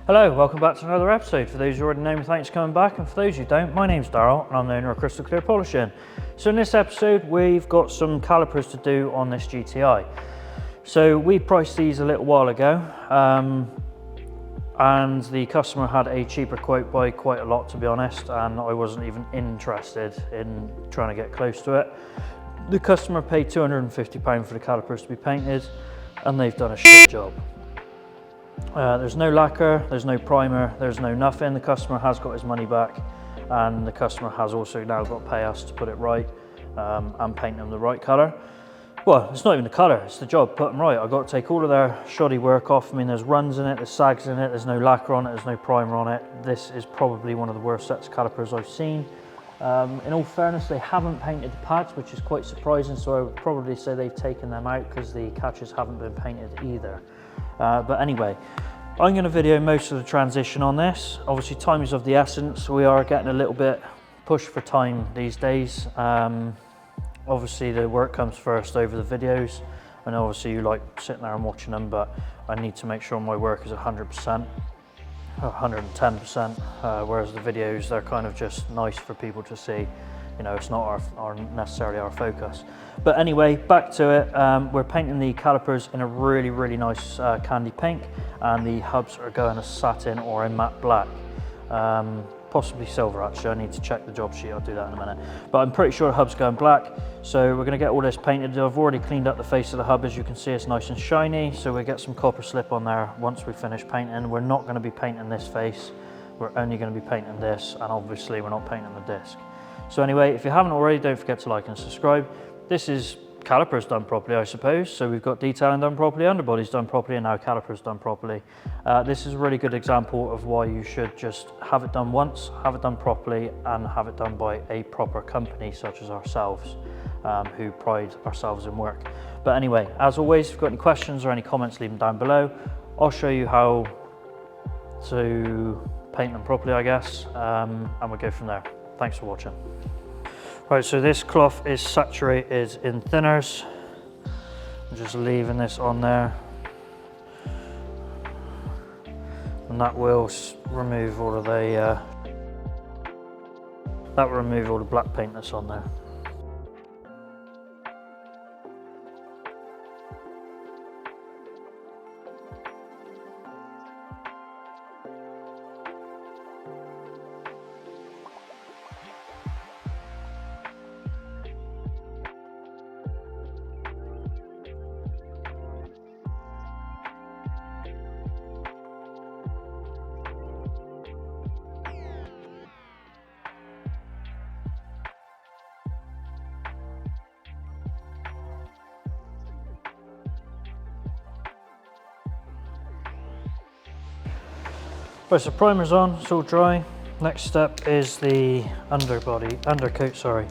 Hello, welcome back to another episode. For those who already know me, thanks for coming back, and for those who don't, my name's Daryl and I'm the owner of Crystal Clear Polishing. So in this episode we've got some calipers to do on this GTI. So we priced these a little while ago and the customer had a cheaper quote by quite a lot, to be honest, and I wasn't even interested in trying to get close to it. The customer paid £250 for the calipers to be painted and they've done a shit job. There's no lacquer, there's no primer, there's no nothing. The customer has got his money back and the customer has also now got to pay us to put it right and paint them the right colour. Well, it's not even the colour, it's the job, put them right. I've got to take all of their shoddy work off. I mean, there's runs in it, there's sags in it, there's no lacquer on it, there's no primer on it. This is probably one of the worst sets of calipers I've seen. In all fairness, they haven't painted the pads, which is quite surprising, so I would probably say they've taken them out because the catches haven't been painted either. But anyway, I'm going to video most of the transition on this. Obviously time is of the essence. We are getting a little bit pushed for time these days. Obviously the work comes first over the videos, and obviously you like sitting there and watching them, but I need to make sure my work is 100%, 110%, whereas the videos, they're kind of just nice for people to see. You know, it's not necessarily our focus. But anyway, back to it. We're painting the calipers in a really nice candy pink, and the hubs are going as satin or a matte black. Possibly silver actually, I need to check the job sheet, I'll do that in a minute. But I'm pretty sure the hub's going black, so we're gonna get all this painted. I've already cleaned up the face of the hub, as you can see, it's nice and shiny, so we'll get some copper slip on there once we finish painting. We're not gonna be painting this face, we're only gonna be painting this, and obviously we're not painting the disc. So anyway, if you haven't already, don't forget to like and subscribe. This is calipers done properly, I suppose. So we've got detailing done properly, underbody's done properly, and now calipers done properly. This is a really good example of why you should just have it done once, have it done properly, and have it done by a proper company such as ourselves, who pride ourselves in work. But anyway, as always, if you've got any questions or any comments, leave them down below. I'll show you how to paint them properly, I guess, and we'll go from there. Thanks for watching. Right, so this cloth is saturated in thinners. I'm just leaving this on there, and that will remove all of the black paint that's on there. Right, so primer's on, it's all dry. Next step is the undercoat, sorry.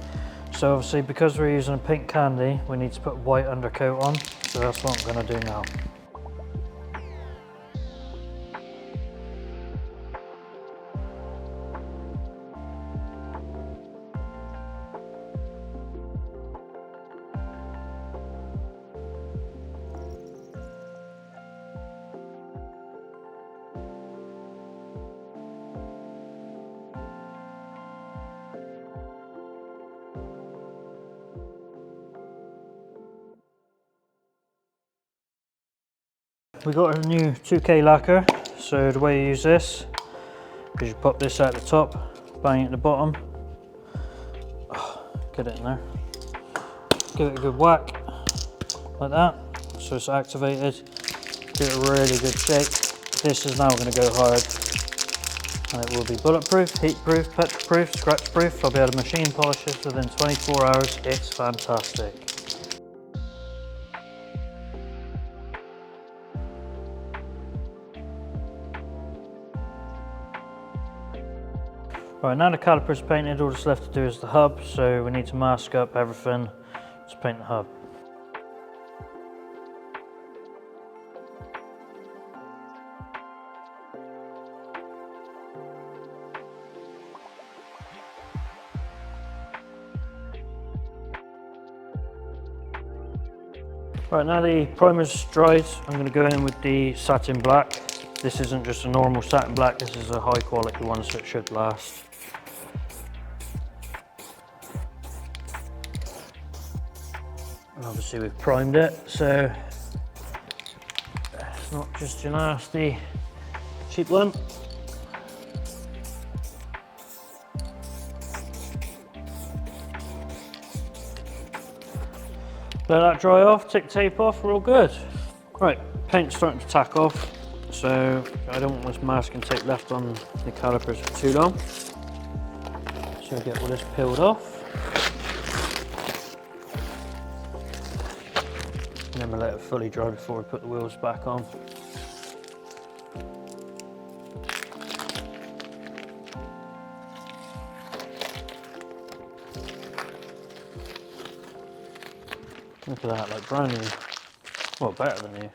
So obviously because we're using a pink candy, we need to put white undercoat on. So that's what I'm gonna do now. We got a new 2K lacquer, so the way you use this is you pop this out the top, bang it at the bottom, get it in there, give it a good whack, like that, so it's activated, give it a really good shake. This is now going to go hard, and it will be bulletproof, heatproof, petrol-proof, scratch-proof. I'll be able to machine polish this within 24 hours, it's fantastic. Right, now the caliper's painted, all that's left to do is the hub, so we need to mask up everything to paint the hub. Right, now the primer's dried, I'm going to go in with the satin black. This isn't just a normal satin black, this is a high quality one, so it should last. And obviously we've primed it, so it's not just your nasty cheap one. Let that dry off, take tape off, we're all good. Right, paint's starting to tack off, so I don't want this masking tape left on the calipers for too long. So get all this peeled off. And then we'll let it fully dry before we put the wheels back on. Look at that, like brand new. Well, better than new.